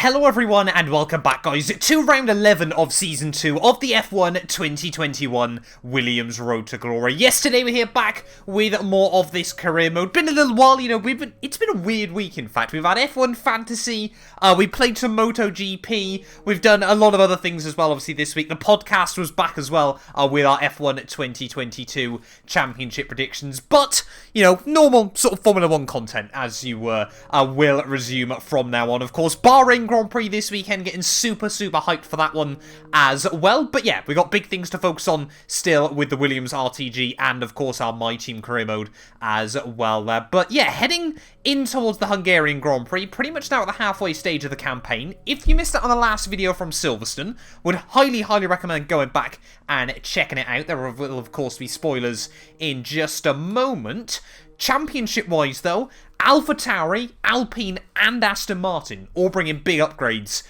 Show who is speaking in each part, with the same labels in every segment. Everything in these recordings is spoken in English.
Speaker 1: Hello everyone and welcome back guys to round 11 of season 2 of the F1 2021 Williams Road to Glory. Yesterday we're here back with more of this career mode. Been a little while, you know, it's been a weird week in fact. We've had F1 Fantasy, we played some MotoGP, we've done a lot of other things as well obviously this week. The podcast was back as well with our F1 2022 Championship predictions. But, you know, normal sort of Formula 1 content as you will resume from now on, of course. Bahrain Grand Prix this weekend, getting super hyped for that one as well. But yeah, we got big things to focus on still with the Williams RTG and of course our My Team career mode as well there. But yeah, heading in towards the Hungarian Grand Prix, pretty much now at the halfway stage of the campaign. If you missed it on the last video from Silverstone, would highly recommend going back and checking it out. There will of course be spoilers in just a moment. Championship-wise, though, AlphaTauri, Alpine, and Aston Martin all bringing big upgrades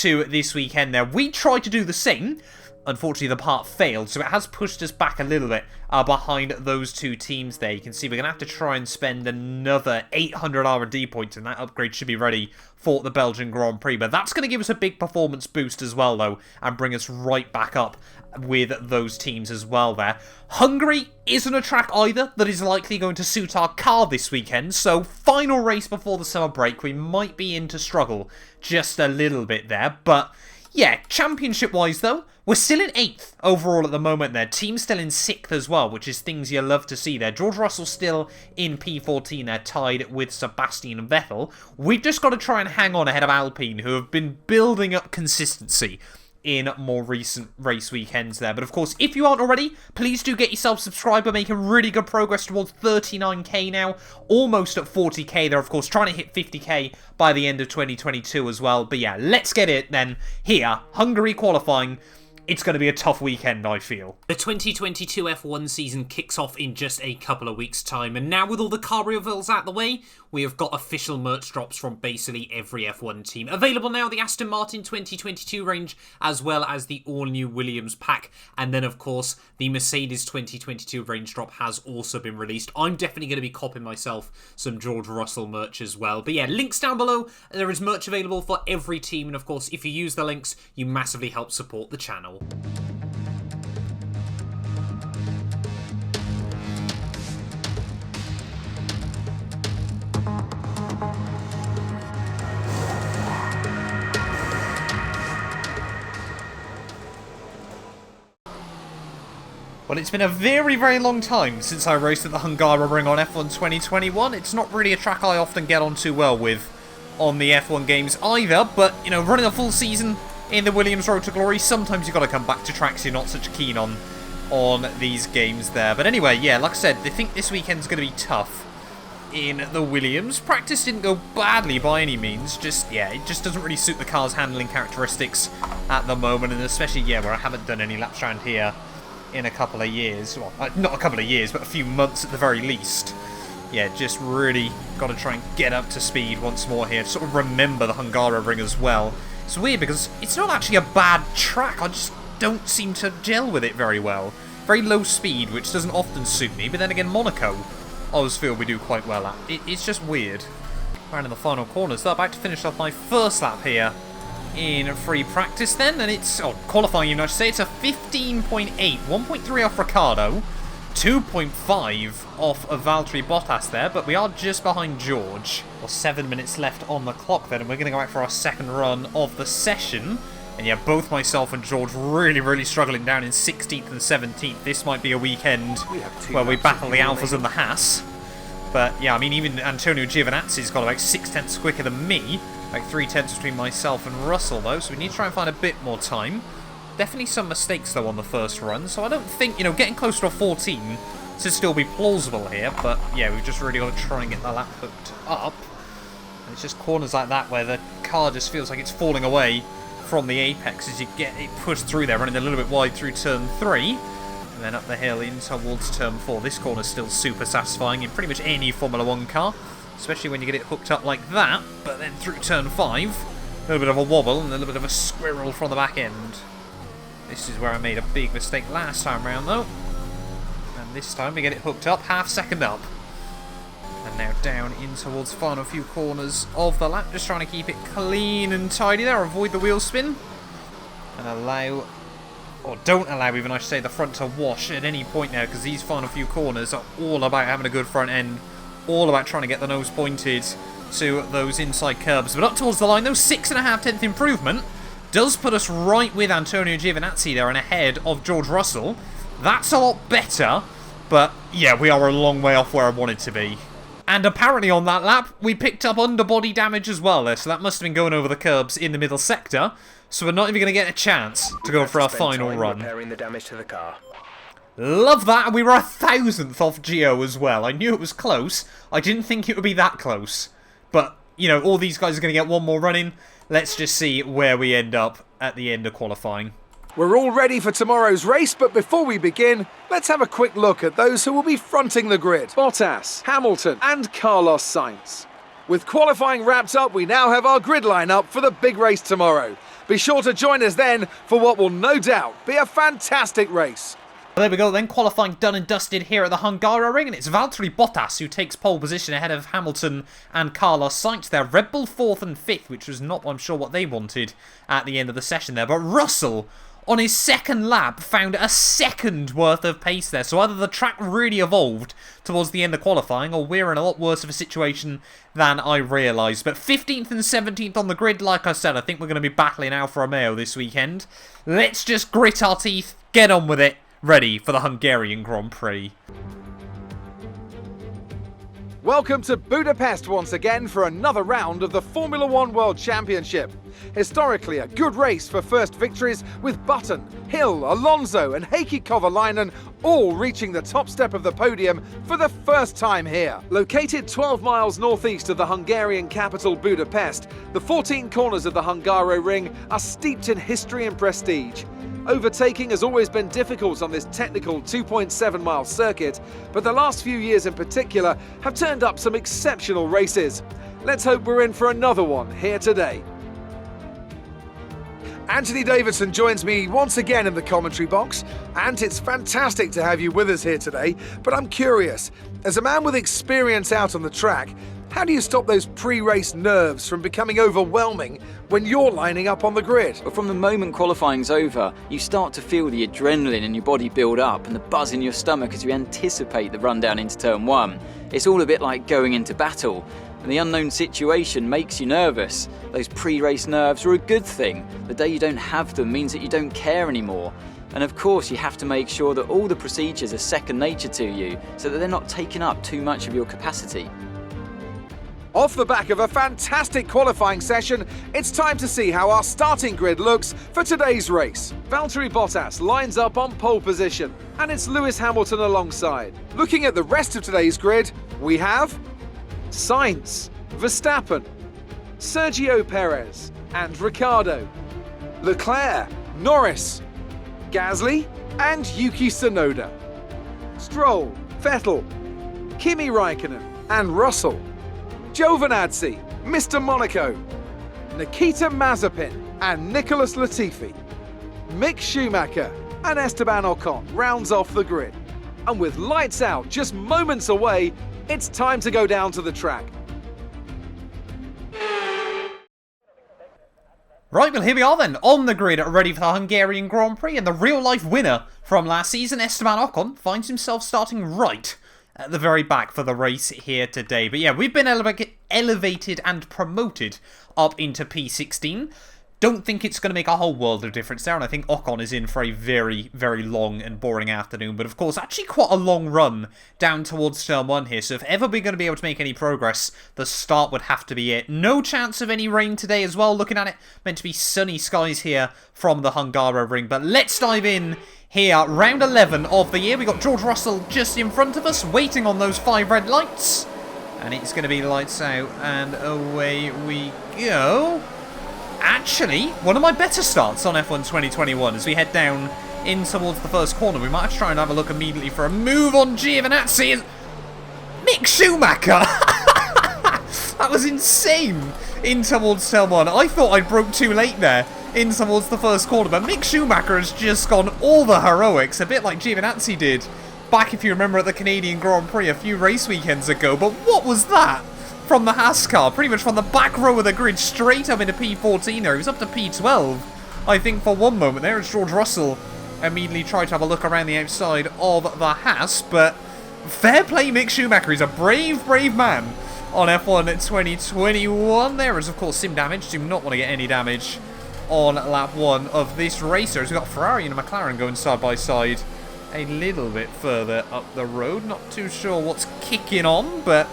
Speaker 1: to this weekend there. We tried to do the same. Unfortunately, the part failed, so it has pushed us back a little bit behind those two teams there. You can see we're going to have to try and spend another 800 R&D points, and that upgrade should be ready for the Belgian Grand Prix. But that's going to give us a big performance boost as well, though, and bring us right back up with those teams as well there. Hungary isn't a track either that is likely going to suit our car this weekend, so final race before the summer break, we might be in to struggle just a little bit there. But yeah, championship-wise though, we're still in 8th overall at the moment there. Team still in 6th as well, which is things you love to see there. George Russell still in P14 there, tied with Sebastian Vettel. We've just got to try and hang on ahead of Alpine, who have been building up consistency in more recent race weekends there. But of course, if you aren't already, please do get yourself subscribed. We're making really good progress towards 39k now, almost at 40k. They're of course trying to hit 50k by the end of 2022 as well. But yeah, let's get it then here. Hungary qualifying. It's going to be a tough weekend, I feel. The 2022 F1 season kicks off in just a couple of weeks' time, and now with all the car reveals out the way, we have got official merch drops from basically every F1 team. Available now, the Aston Martin 2022 range, as well as the all-new Williams pack, and then, of course, the Mercedes 2022 range drop has also been released. I'm definitely going to be copping myself some George Russell merch as well. But yeah, links down below. There is merch available for every team, and of course, if you use the links, you massively help support the channel. Well, it's been a very long time since I raced at the Hungarian on F1 2021. It's not really a track I often get on too well with on the F1 games either, but, you know, running a full season in the Williams Road to Glory, sometimes you've got to come back to tracks you're not such keen on these games there. But anyway, yeah, like I said, they think this weekend's going to be tough in the Williams. Practice didn't go badly by any means, just, yeah, it just doesn't really suit the car's handling characteristics at the moment, and especially, yeah, where I haven't done any laps around here in a couple of years. Well, not a couple of years, but a few months at the very least. Yeah, just really got to try and get up to speed once more here, sort of remember the Hungarian as well. It's weird because it's not actually a bad track, I just don't seem to gel with it very well. Very low speed, which doesn't often suit me, but then again, Monaco, I always feel we do quite well at. It's just weird. Right in the final corners, so about to finish off my first lap here in free practice then, and it's, qualifying even I should say, it's a 15.8, 1.3 off Ricciardo, 2.5 off of Valtteri Bottas there, but we are just behind George. Well, 7 minutes left on the clock then, and we're going to go out for our second run of the session. And yeah, both myself and George really struggling down in 16th and 17th. This might be a weekend where we battle the Alphas and the Haas. But yeah, I mean, even Antonio Giovinazzi's got about 6/10 quicker than me. Like 3/10 between myself and Russell though, so we need to try and find a bit more time. Definitely some mistakes though on the first run, so I don't think, you know, getting close to a 14 should still be plausible here, but yeah, we've just really got to try and get the lap hooked up. And it's just corners like that where the car just feels like it's falling away from the apex as you get it pushed through there, running a little bit wide through turn 3, and then up the hill in towards turn 4. This corner's still super satisfying in pretty much any Formula 1 car, especially when you get it hooked up like that, but then through turn 5, a little bit of a wobble and a little bit of a squirrel from the back end. This is where I made a big mistake last time round though. And this time we get it hooked up, half second up. And now down in towards the final few corners of the lap. Just trying to keep it clean and tidy there. Avoid the wheel spin. And allow, or don't allow even, I should say, the front to wash at any point now. Because these final few corners are all about having a good front end. All about trying to get the nose pointed to those inside curbs. But up towards the line, though, 6.5 improvement does put us right with Antonio Giovinazzi there and ahead of George Russell. That's a lot better, but yeah, we are a long way off where I wanted to be. And apparently on that lap, we picked up underbody damage as well there, so that must have been going over the curbs in the middle sector, so we're not even going to get a chance to go for our final run.
Speaker 2: Repairing the damage to the car.
Speaker 1: Love that, and we were 1,000th off Gio as well. I knew it was close. I didn't think it would be that close. But, you know, all these guys are going to get one more run in. Let's just see where we end up at the end of qualifying.
Speaker 3: We're all ready for tomorrow's race, but before we begin, let's have a quick look at those who will be fronting the grid. Bottas, Hamilton and Carlos Sainz. With qualifying wrapped up, we now have our grid lineup for the big race tomorrow. Be sure to join us then for what will no doubt be a fantastic race.
Speaker 1: Well, there we go then, qualifying done and dusted here at the Hungaroring, and it's Valtteri Bottas who takes pole position ahead of Hamilton and Carlos Sainz there. Red Bull 4th and 5th, which was not, I'm sure, what they wanted at the end of the session there. But Russell, on his second lap, found a second worth of pace there. So either the track really evolved towards the end of qualifying, or we're in a lot worse of a situation than I realised. But 15th and 17th on the grid, like I said, I think we're going to be battling Alfa Romeo this weekend. Let's just grit our teeth, get on with it. Ready for the Hungarian Grand Prix.
Speaker 3: Welcome to Budapest once again for another round of the Formula One World Championship. Historically, a good race for first victories with Button, Hill, Alonso and Heikki Kovalainen all reaching the top step of the podium for the first time here. Located 12 miles northeast of the Hungarian capital Budapest, the 14 corners of the Hungaroring are steeped in history and prestige. Overtaking has always been difficult on this technical 2.7-mile circuit, but the last few years in particular have turned up some exceptional races. Let's hope we're in for another one here today. Anthony Davidson joins me once again in the commentary box, and it's fantastic to have you with us here today, but I'm curious, as a man with experience out on the track, how do you stop those pre-race nerves from becoming overwhelming when you're lining up on the grid?
Speaker 4: But from the moment qualifying's over, you start to feel the adrenaline in your body build up and the buzz in your stomach as you anticipate the run down into turn one. It's all a bit like going into battle, and the unknown situation makes you nervous. Those pre-race nerves are a good thing. The day you don't have them means that you don't care anymore. And of course you have to make sure that all the procedures are second nature to you, so that they're not taking up too much of your capacity.
Speaker 3: Off the back of a fantastic qualifying session, it's time to see how our starting grid looks for today's race. Valtteri Bottas lines up on pole position, and it's Lewis Hamilton alongside. Looking at the rest of today's grid, we have Sainz, Verstappen, Sergio Perez and Ricciardo, Leclerc, Norris, Gasly and Yuki Tsunoda, Stroll, Vettel, Kimi Raikkonen and Russell, Giovinazzi, Mr. Monaco, Nikita Mazepin and Nicholas Latifi, Mick Schumacher and Esteban Ocon rounds off the grid. And with lights out just moments away, it's time to go down to the track.
Speaker 1: Right, well here we are then, on the grid, ready for the Hungarian Grand Prix, and the real-life winner from last season, Esteban Ocon, finds himself starting right at the very back for the race here today. But yeah, we've been elevated and promoted up into P16. Don't think it's going to make a whole world of difference there, and I think Ocon is in for a very, very long and boring afternoon. But of course, actually quite a long run down towards turn 1 here, so if ever we're going to be able to make any progress, the start would have to be it. No chance of any rain today as well, looking at it. Meant to be sunny skies here from the Hungaroring, but let's dive in here. Round 11 of the year. We got George Russell just in front of us, waiting on those 5 red lights. And it's going to be lights out, and away we go. Actually, one of my better starts on F1 2021 as we head down in towards the first corner. We might have to try and have a look immediately for a move on Giovinazzi. And Mick Schumacher! That was insane in towards turn 1. I thought I broke too late there in towards the first corner, but Mick Schumacher has just gone all the heroics, a bit like Giovinazzi did back, if you remember, at the Canadian Grand Prix a few race weekends ago. But what was that from the Haas car? Pretty much from the back row of the grid straight up into P14 there. He was up to P12, I think, for one moment there. As George Russell immediately tried to have a look around the outside of the Haas. But fair play, Mick Schumacher. He's a brave, brave man on F1 2021. There is, of course, sim damage. Do not want to get any damage on lap 1 of this racer. As we've got Ferrari and McLaren going side by side a little bit further up the road. Not too sure what's kicking on, but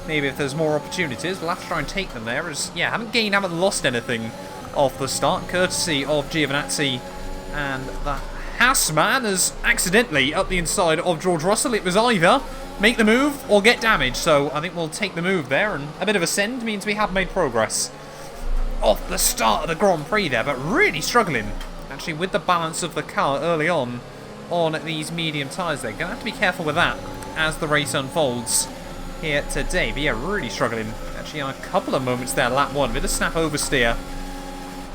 Speaker 1: maybe if there's more opportunities, we'll have to try and take them there. As, yeah, haven't lost anything off the start, courtesy of Giovinazzi and the Haas man has accidentally up the inside of George Russell. It was either make the move or get damage, so I think we'll take the move there, and a bit of a send means we have made progress off the start of the Grand Prix there, but really struggling actually with the balance of the car early on these medium tyres. They're going to have to be careful with that as the race unfolds here today. But yeah, really struggling actually on a couple of moments there. Lap 1, bit of snap oversteer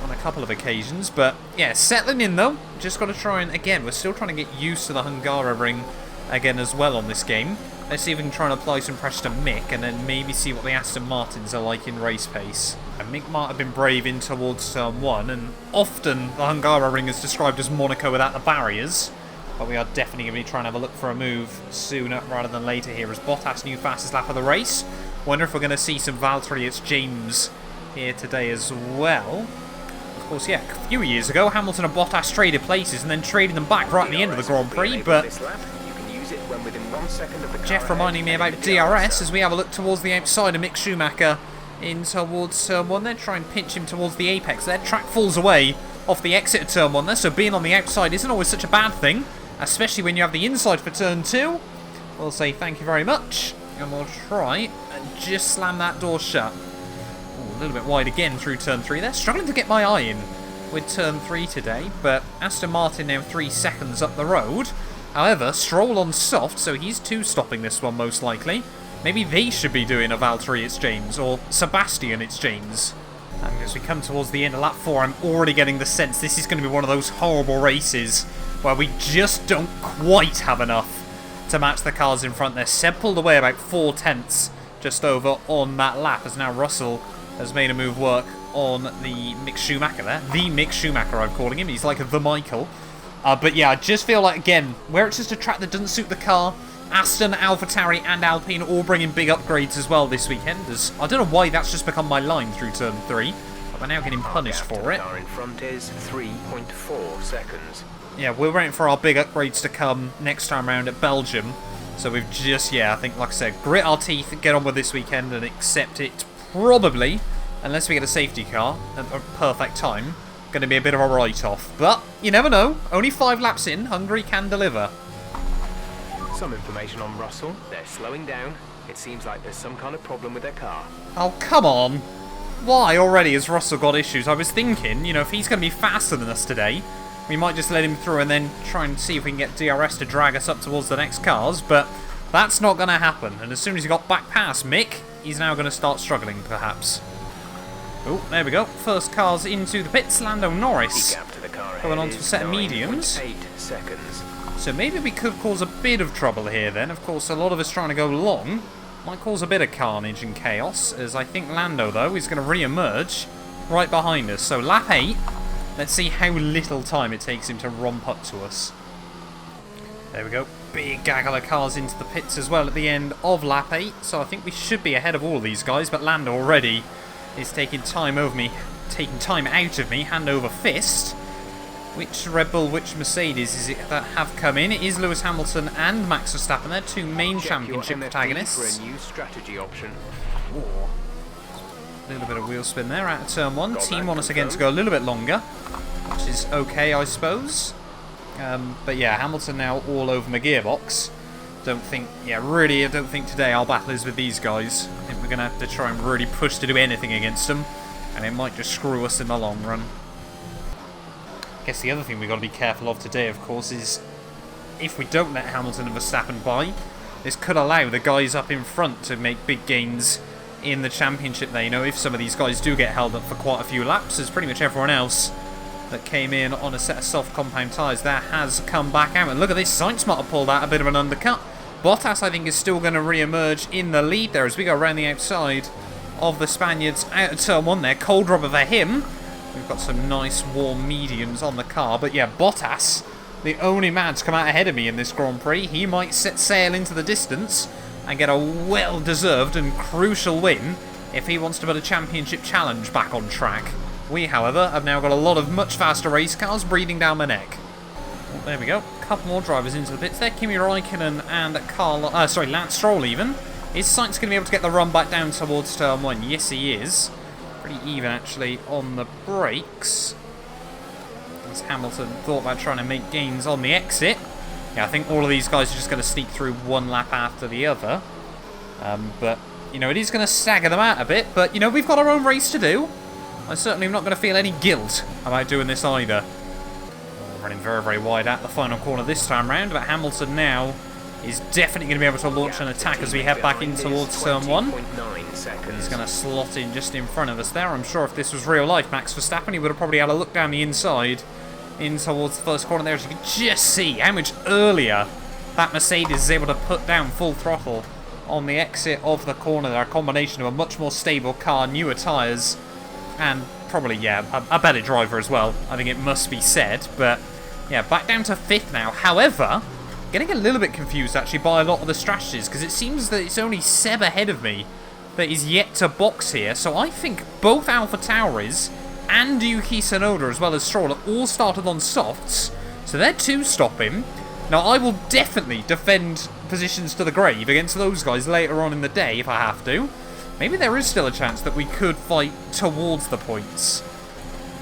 Speaker 1: on a couple of occasions, but yeah, settling in though. Just got to try and, again, we're still trying to get used to the Hungaroring again as well on this game. Let's see if we can try and apply some pressure to Mick, and then maybe see what the Aston Martins are like in race pace. And Mick might have been brave in towards turn 1, and often the Hungaroring is described as Monaco without the barriers. But we are definitely going to be trying to have a look for a move sooner rather than later here, as Bottas new fastest lap of the race. Wonder if we're going to see some Valtteri James here today as well. Of course, yeah, a few years ago, Hamilton and Bottas traded places and then traded them back right at the end of the Grand Prix, but Jeff reminding me about DRS as we have a look towards the outside of Mick Schumacher in towards turn 1 there, try and pinch him towards the apex there. Track falls away off the exit of turn 1 there, so being on the outside isn't always such a bad thing, especially when you have the inside for turn 2. We'll say thank you very much, and we'll try and just slam that door shut. Ooh, a little bit wide again through turn 3 there. Struggling to get my eye in with turn 3 today, but Aston Martin now 3 seconds up the road. However, Stroll on soft, so he's 2 stopping this one most likely. Maybe they should be doing a Valtteri James or Sebastian James. And as we come towards the end of lap 4, I'm already getting the sense this is going to be one of those horrible races where we just don't quite have enough to match the cars in front there. Seb pulled away about 4/10 just over on that lap, as now Russell has made a move work on the Mick Schumacher there. The Mick Schumacher, I'm calling him. He's like the Michael. But yeah, I just feel like, again, where it's just a track that doesn't suit the car, Aston, AlphaTauri and Alpine all bringing big upgrades as well this weekend. As I don't know why that's just become my line through turn 3, but we're now getting punished for it.
Speaker 2: Car in front is 3.4 seconds.
Speaker 1: Yeah, we're waiting for our big upgrades to come next time around at Belgium. So we've just, yeah, I think, like I said, grit our teeth, get on with this weekend and accept it. Probably, unless we get a safety car at a perfect time, going to be a bit of a write-off. But you never know. Only 5 laps in, Hungary can deliver.
Speaker 2: Some information on Russell. They're slowing down. It seems like there's some kind of problem with their car.
Speaker 1: Oh, come on. Why already has Russell got issues? I was thinking, you know, if he's going to be faster than us today, we might just let him through and then try and see if we can get DRS to drag us up towards the next cars, but that's not going to happen. And as soon as he got back past Mick, he's now going to start struggling, perhaps. Oh, there we go. First cars into the pits. Lando Norris going on to a set of mediums.
Speaker 2: 8 seconds.
Speaker 1: So maybe we could cause a bit of trouble here then. Of course, a lot of us trying to go long might cause a bit of carnage and chaos, as I think Lando, though, is going to re-emerge right behind us. So lap 8. Let's see how little time it takes him to romp up to us. There we go. Big gaggle of cars into the pits as well at the end of lap 8. So I think we should be ahead of all these guys, but Lando already is taking time out of me, hand over fist. Which Red Bull, which Mercedes is it that have come in? It is Lewis Hamilton and Max Verstappen. They're 2 main championship protagonists.
Speaker 2: For a new strategy option.
Speaker 1: A little bit of wheel spin there out of turn 1. Team want us again to go a little bit longer, which is okay, I suppose. But yeah, Hamilton now all over my gearbox. I don't think today our battle is with these guys. I think we're going to have to try and really push to do anything against them, and it might just screw us in the long run. I guess the other thing we've got to be careful of today, of course, is if we don't let Hamilton and Verstappen by, this could allow the guys up in front to make big gains in the championship there. You know, if some of these guys do get held up for quite a few laps, as pretty much everyone else that came in on a set of soft compound tyres there has come back out. And look at this, Sainz might have pulled out a bit of an undercut. Bottas, I think, is still going to re-emerge in the lead there as we go around the outside of the Spaniards out of turn 1 there. Cold rubber for him. We've got some nice warm mediums on the car. But yeah, Bottas, the only man to come out ahead of me in this Grand Prix. He might set sail into the distance and get a well-deserved and crucial win if he wants to put a championship challenge back on track. We, however, have now got a lot of much faster race cars breathing down my neck. Well, there we go. A couple more drivers into the pits there. Kimi Räikkönen and Lance Stroll even. Is Sainz going to be able to get the run back down towards turn 1? Yes, he is. Pretty even, actually, on the brakes. As Hamilton thought about trying to make gains on the exit. Yeah, I think all of these guys are just going to sneak through one lap after the other. But, you know, it is going to stagger them out a bit. But, you know, we've got our own race to do. I certainly am not going to feel any guilt about doing this either. Running very, very wide at the final corner this time round, but Hamilton now is definitely going to be able to launch an attack as we head back in towards turn 1. He's going to slot in just in front of us there. I'm sure if this was real life Max Verstappen, he would have probably had a look down the inside in towards the first corner there, as you can just see how much earlier that Mercedes is able to put down full throttle on the exit of the corner there. A combination of a much more stable car, newer tyres, and probably, yeah, a better driver as well, I think it must be said. But, yeah, back down to 5th now. However, getting a little bit confused, actually, by a lot of the strategies, because it seems that it's only Seb ahead of me that is yet to box here. So I think both AlphaTauris and Yuki Tsunoda, as well as Stroll, are all started on softs. So they're 2-stopping. Now, I will definitely defend positions to the grave against those guys later on in the day if I have to. Maybe there is still a chance that we could fight towards the points.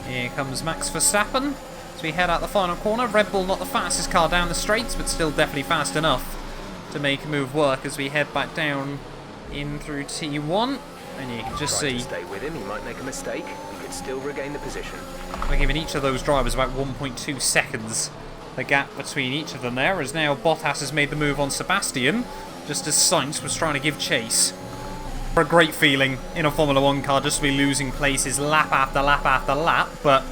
Speaker 1: Here comes Max Verstappen as we head out the final corner. Red Bull not the fastest car down the straights, but still definitely fast enough to make a move work as we head back down in through T1. And you can just see,
Speaker 2: stay with him, he might make a mistake. He could still regain the position.
Speaker 1: we're giving each of those drivers about 1.2 seconds. The gap between each of them there, as now Bottas has made the move on Sebastian, just as Sainz was trying to give chase. A great feeling in a Formula 1 car just to be losing places lap after lap after lap, but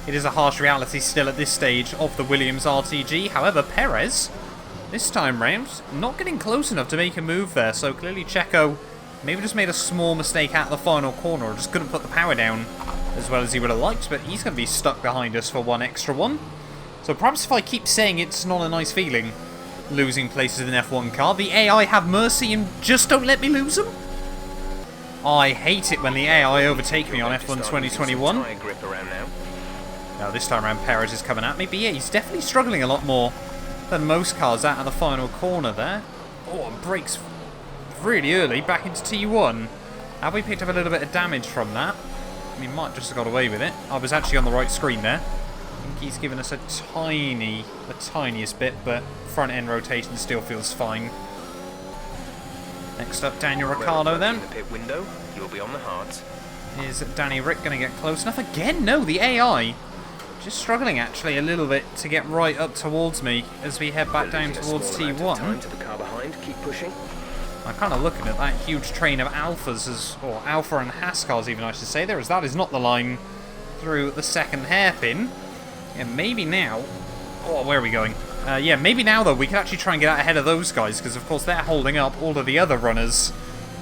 Speaker 1: it is a harsh reality still at this stage of the Williams RTG. However, Perez, this time round, not getting close enough to make a move there, so clearly Checo maybe just made a small mistake at the final corner, or just couldn't put the power down as well as he would have liked, but he's going to be stuck behind us for one extra one. So perhaps if I keep saying it's not a nice feeling losing places in an F1 car, the AI have mercy and just don't let me lose them. I hate it when the AI overtake me on F1 2021. Now this time around Perez is coming at me, but yeah, he's definitely struggling a lot more than most cars out of the final corner there. Oh, and brakes really early back into T1. Have we picked up a little bit of damage from that? We might just have got away with it. I was actually on the right screen there. I think he's given us the tiniest bit, but front end rotation still feels fine. Next up, Daniel Ricciardo then.
Speaker 2: The pit window, you'll be on the hards.
Speaker 1: Is Danny Rick going to get close enough? Again, no, the AI just struggling actually a little bit to get right up towards me as we head back down towards T1.
Speaker 2: To the car behind, keep pushing.
Speaker 1: I'm kind of looking at that huge train of Alphas, or Alpha and Haas cars even I should say there, as that is not the line through the second hairpin. And maybe now, oh, where are we going? Yeah, maybe now, though, we can actually try and get out ahead of those guys, because, of course, they're holding up all of the other runners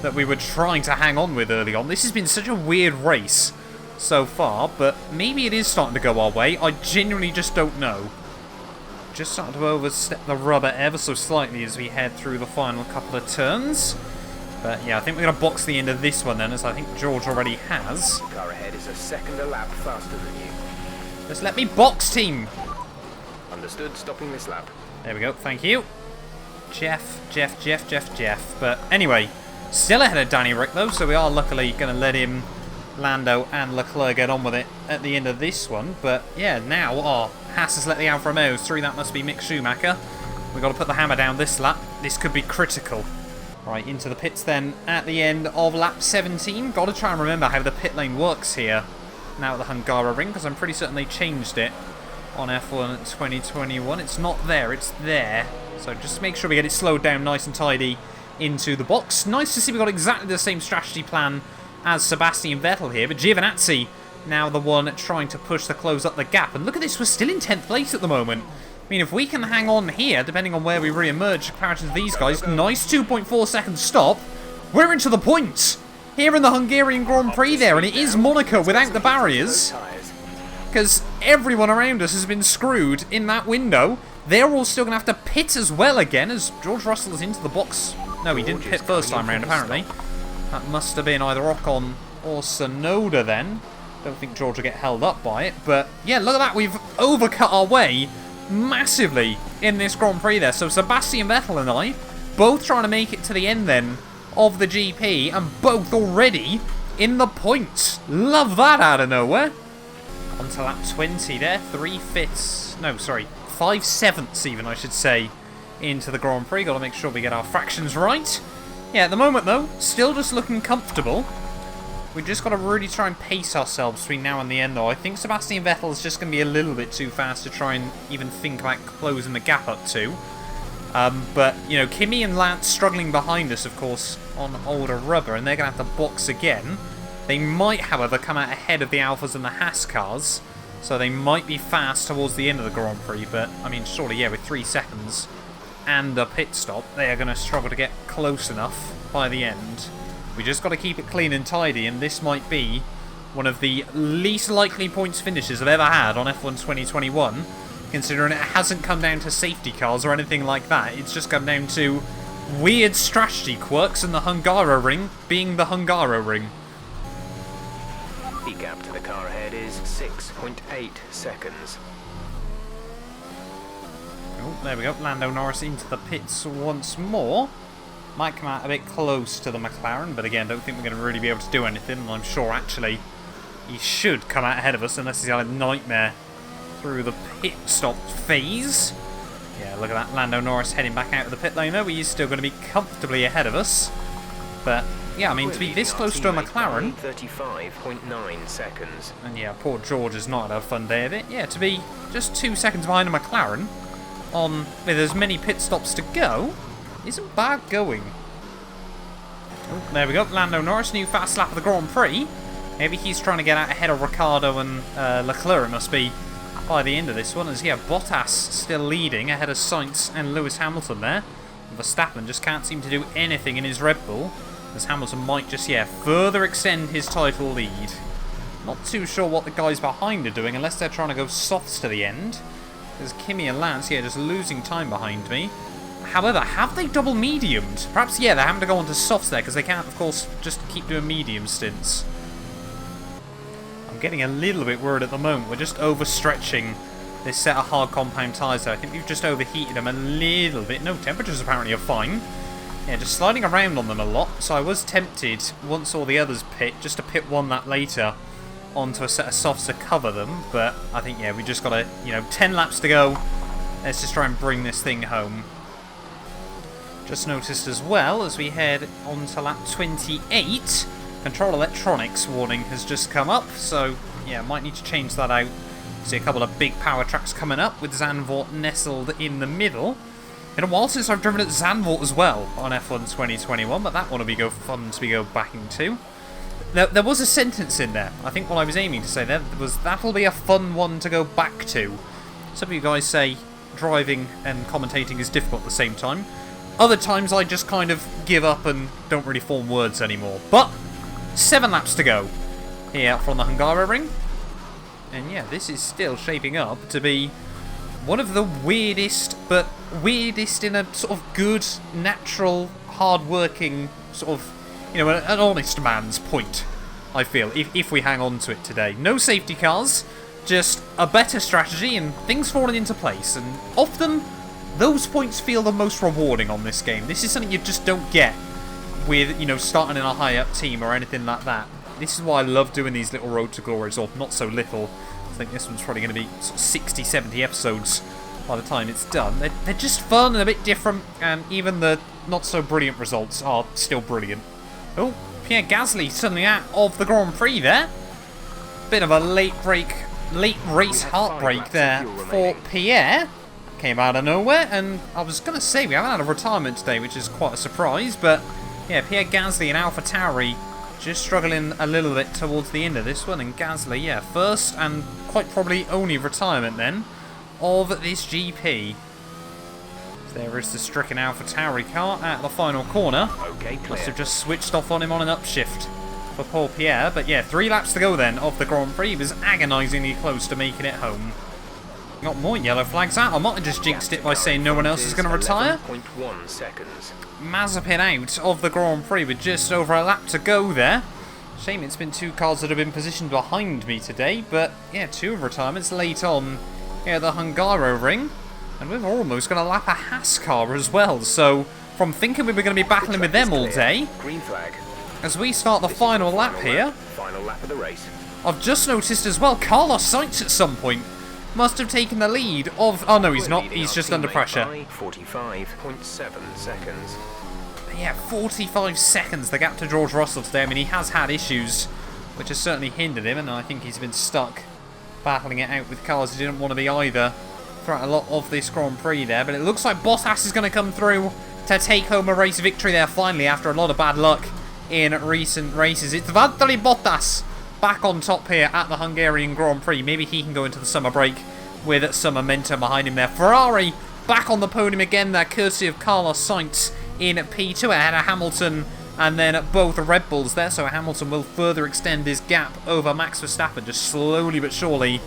Speaker 1: that we were trying to hang on with early on. This has been such a weird race so far, but maybe it is starting to go our way. I genuinely just don't know. Just starting to overstep the rubber ever so slightly as we head through the final couple of turns. But, yeah, I think we're going to box the end of this one, then, as I think George already has.
Speaker 2: The car ahead is a second a lap faster than you.
Speaker 1: Just let me box, team!
Speaker 2: Understood, stopping this lap.
Speaker 1: There we go, thank you. Jeff. But anyway, still ahead of Danny Rick though, so we are luckily going to let him, Lando and Leclerc get on with it at the end of this one. But yeah, now, Haas has let the Alfa Romeos through, that must be Mick Schumacher. We've got to put the hammer down this lap. This could be critical. Right, into the pits then at the end of lap 17. Got to try and remember how the pit lane works here now at the Hungaroring, because I'm pretty certain they changed it on F1 2021. It's not there, it's there. So just make sure we get it slowed down nice and tidy into the box. Nice to see we got exactly the same strategy plan as Sebastian Vettel here, but Giovinazzi now the one trying to push to close up the gap. And look at this, we're still in 10th place at the moment. I mean, if we can hang on here, depending on where we re-emerge compared to these guys, nice 2.4 second stop, we're into the points here in the Hungarian Grand Prix there, and it is Monaco without the barriers, because everyone around us has been screwed in that window. They're all still going to have to pit as well again, as George Russell is into the box. No, he didn't pit first time round, apparently. That must have been either Ocon or Tsunoda then. Don't think George will get held up by it, but yeah, look at that, we've overcut our way massively in this Grand Prix there. So Sebastian Vettel and I both trying to make it to the end then of the GP, and both already in the points. Love that out of nowhere. Onto lap 20 there, 5/7 even, I should say, into the Grand Prix. Got to make sure we get our fractions right. Yeah, at the moment though, still just looking comfortable. We just got to really try and pace ourselves between now and the end though. I think Sebastian Vettel is just going to be a little bit too fast to try and even think about closing the gap up to. But, you know, Kimi and Lance struggling behind us, of course, on older rubber, and they're going to have to box again. They might, however, come out ahead of the Alphas and the Haas cars, so they might be fast towards the end of the Grand Prix, but, I mean, surely, yeah, with 3 seconds and a pit stop, they are going to struggle to get close enough by the end. We just got to keep it clean and tidy, and this might be one of the least likely points finishes I've ever had on F1 2021, considering it hasn't come down to safety cars or anything like that. It's just come down to weird strategy quirks and the Hungaroring being the Hungaroring.
Speaker 2: The gap to the car ahead is 6.8 seconds.
Speaker 1: Oh, there we go. Lando Norris into the pits once more. Might come out a bit close to the McLaren, but again, don't think we're going to really be able to do anything. And I'm sure, actually, he should come out ahead of us unless he's had a nightmare through the pit stop phase. Yeah, look at that. Lando Norris heading back out of the pit lane, though. He's still going to be comfortably ahead of us. But, yeah, I mean, to be this close to a McLaren...
Speaker 2: 35.9 seconds.
Speaker 1: And, yeah, poor George has not had a fun day of it. Yeah, to be just 2 seconds behind a McLaren with as many pit stops to go isn't bad going. Oh, there we go. Lando Norris, new fast lap of the Grand Prix. Maybe he's trying to get out ahead of Ricciardo and Leclerc, it must be, by the end of this one. As, yeah, Bottas still leading ahead of Sainz and Lewis Hamilton there. Verstappen just can't seem to do anything in his Red Bull, as Hamilton might just, yeah, further extend his title lead. Not too sure what the guys behind are doing, unless they're trying to go softs to the end. There's Kimi and Lance, yeah, just losing time behind me. However, have they double mediumed? Perhaps, yeah, they're having to go on to softs there, because they can't, of course, just keep doing medium stints. I'm getting a little bit worried at the moment. We're just overstretching this set of hard compound tyres, though. I think we've just overheated them a little bit. No, temperatures apparently are fine. Yeah, just sliding around on them a lot. So I was tempted, once all the others pit, just to pit one lap later onto a set of softs to cover them. But I think, yeah, we just got to, 10 laps to go. Let's just try and bring this thing home. Just noticed as well, as we head on to lap 28, control electronics warning has just come up. So, yeah, might need to change that out. See a couple of big power tracks coming up with Zandvoort nestled in the middle. Been a while since I've driven at Zandvoort as well on F1 2021, but that one will be fun to go back into. There was a sentence in there, I think what I was aiming to say there was, that'll be a fun one to go back to. Some of you guys say driving and commentating is difficult at the same time. Other times I just kind of give up and don't really form words anymore. But 7 laps to go here from the Hungaroring. And yeah, this is still shaping up to be one of the weirdest, but weirdest in a sort of good, natural, hard-working, sort of, an honest man's point, I feel, if we hang on to it today. No safety cars, just a better strategy and things falling into place. And often, those points feel the most rewarding on this game. This is something you just don't get with, starting in a high-up team or anything like that. This is why I love doing these little Road to Glories, or not so little. I think this one's probably going to be sort of 60, 70 episodes by the time it's done. They're just fun and a bit different, and even the not-so-brilliant results are still brilliant. Oh, Pierre Gasly suddenly out of the Grand Prix there. Bit of a late race heartbreak there for Pierre. Came out of nowhere, and I was going to say we haven't had a retirement today, which is quite a surprise, but yeah, Pierre Gasly and AlphaTauri just struggling a little bit towards the end of this one. And Gasly, yeah, first and quite probably only retirement then of this GP. There is the stricken AlphaTauri car at the final corner.
Speaker 2: Okay, clear.
Speaker 1: Must have just switched off on him on an upshift for Paul Pierre. But yeah, 3 laps to go then of the Grand Prix. He was agonisingly close to making it home. Got more yellow flags out. I might have just jinxed it by saying no one else is going to retire.
Speaker 2: 11.1 seconds.
Speaker 1: Mazepin out of the Grand Prix with just over a lap to go there. Shame it's been 2 cars that have been positioned behind me today. But yeah, 2 retirements late on here at the Hungaroring. And we've almost got a lap a Haas car as well. So from thinking we were going to be battling with them all day,
Speaker 2: Green flag.
Speaker 1: as we start the final lap here,
Speaker 2: Final lap of the race.
Speaker 1: I've just noticed as well, Carlos Sainz at some point must have taken the lead of... Oh no, he's not. He's just under pressure.
Speaker 2: 45.7 seconds.
Speaker 1: Yeah, 45 seconds, the gap to George Russell today. I mean, he has had issues, which has certainly hindered him, and I think he's been stuck battling it out with cars he didn't want to be either throughout a lot of this Grand Prix there. But it looks like Bottas is going to come through to take home a race victory there finally after a lot of bad luck in recent races. It's Valtteri Bottas back on top here at the Hungarian Grand Prix. Maybe he can go into the summer break with some momentum behind him there. Ferrari back on the podium again there, courtesy of Carlos Sainz in P2 ahead of Hamilton, and then both Red Bulls there. So Hamilton will further extend his gap over Max Verstappen, just slowly but surely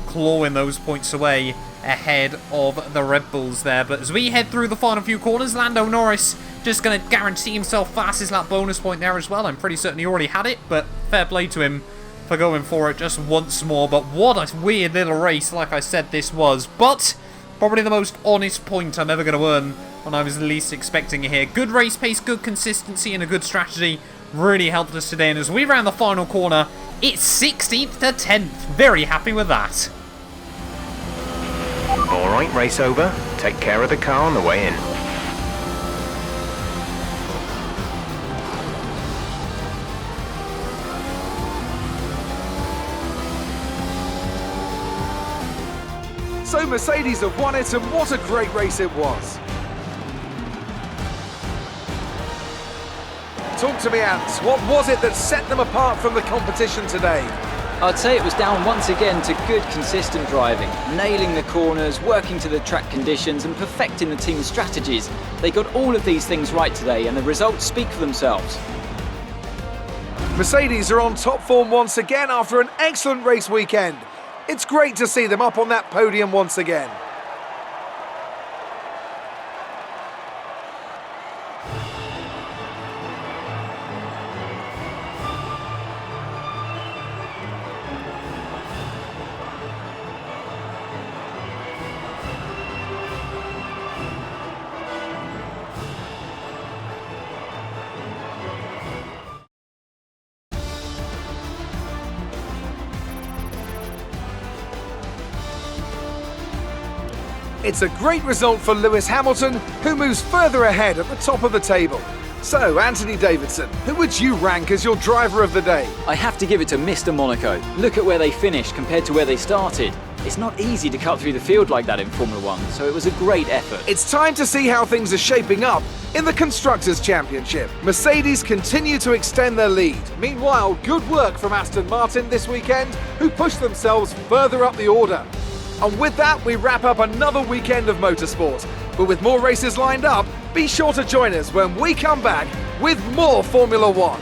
Speaker 1: clawing those points away ahead of the Red Bulls there. But as we head through the final few corners, Lando Norris just going to guarantee himself fastest lap bonus point there as well. I'm pretty certain he already had it, but fair play to him for going for it just once more. But what a weird little race, like I said, this was. But probably the most honest point I'm ever going to earn when I was least expecting it here. Good race pace, good consistency, and a good strategy really helped us today. And as we round the final corner, it's 16th to 10th. Very happy with that.
Speaker 2: Alright, race over. Take care of the car on the way in.
Speaker 3: So Mercedes have won it, and what a great race it was. Talk to me, Ants. What was it that set them apart from the competition today?
Speaker 4: I'd say it was down once again to good, consistent driving, nailing the corners, working to the track conditions, and perfecting the team's strategies. They got all of these things right today, and the results speak for themselves.
Speaker 3: Mercedes are on top form once again after an excellent race weekend. It's great to see them up on that podium once again. It's a great result for Lewis Hamilton, who moves further ahead at the top of the table. So, Anthony Davidson, who would you rank as your driver of the day?
Speaker 4: I have to give it to Mr. Monaco. Look at where they finished compared to where they started. It's not easy to cut through the field like that in Formula 1, so it was a great effort.
Speaker 3: It's time to see how things are shaping up in the Constructors' Championship. Mercedes continue to extend their lead. Meanwhile, good work from Aston Martin this weekend, who pushed themselves further up the order. And with that, we wrap up another weekend of motorsport. But with more races lined up, be sure to join us when we come back with more Formula 1.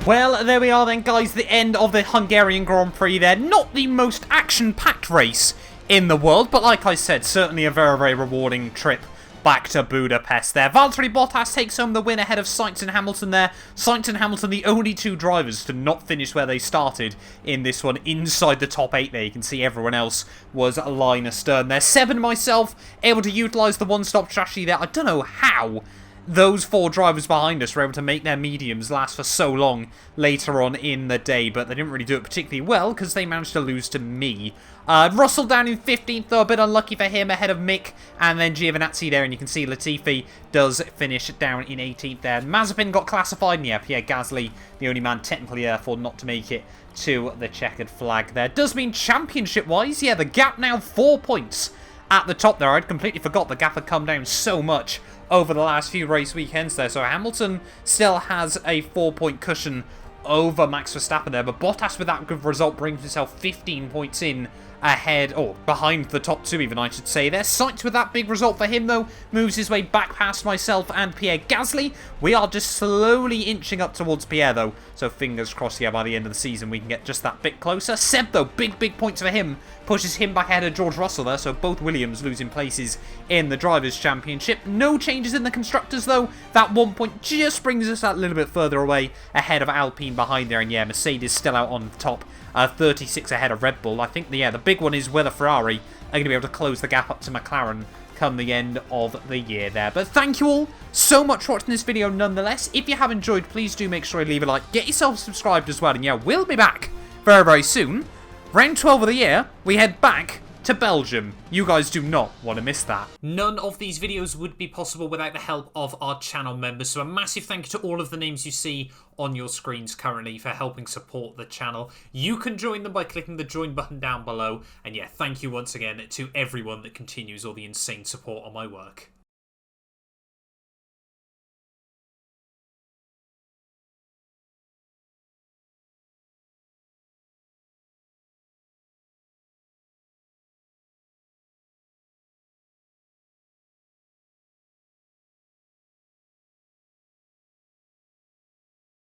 Speaker 1: Well, there we are then, guys, the end of the Hungarian Grand Prix there. Not the most action-packed race in the world, but like I said, certainly a very, very rewarding trip back to Budapest there. Valtteri Bottas takes home the win ahead of Sainz and Hamilton there. Sainz and Hamilton, the only 2 drivers to not finish where they started in this one, inside the top 8 there. You can see everyone else was a line astern there. 7 myself, able to utilise the one-stop strategy there. I don't know how those 4 drivers behind us were able to make their mediums last for so long later on in the day, but they didn't really do it particularly well because they managed to lose to me. Russell down in 15th, though, a bit unlucky for him, ahead of Mick, and then Giovinazzi there, and you can see Latifi does finish down in 18th there. Mazepin got classified, and yeah, Pierre Gasly, the only man technically therefore not to make it to the checkered flag there. Does mean championship-wise, yeah, the gap now 4 points at the top there. I'd completely forgot the gap had come down so much over the last few race weekends there, so Hamilton still has a 4-point cushion over Max Verstappen there, but Bottas with that good result brings himself 15 points in ahead, or behind the top 2 even, I should say there. Sainz with that big result for him, though, moves his way back past myself and Pierre Gasly. We are just slowly inching up towards Pierre, though, so fingers crossed, yeah, by the end of the season we can get just that bit closer. Seb, though, big points for him, pushes him back ahead of George Russell there, so both Williams losing places in the Drivers' Championship. No changes in the Constructors, though. That 1 point just brings us that little bit further away ahead of Alpine behind there, and yeah, Mercedes still out on top. 36 ahead of Red Bull. I think, yeah, the big one is whether Ferrari are going to be able to close the gap up to McLaren come the end of the year there. But thank you all so much for watching this video nonetheless. If you have enjoyed, please do make sure you leave a like. Get yourself subscribed as well. And yeah, we'll be back very soon. Round 12 of the year, we head back to Belgium. You guys do not want to miss that. None of these videos would be possible without the help of our channel members, so a massive thank you to all of the names you see on your screens currently for helping support the channel. You can join them by clicking the join button down below, and yeah, thank you once again to everyone that continues all the insane support on my work.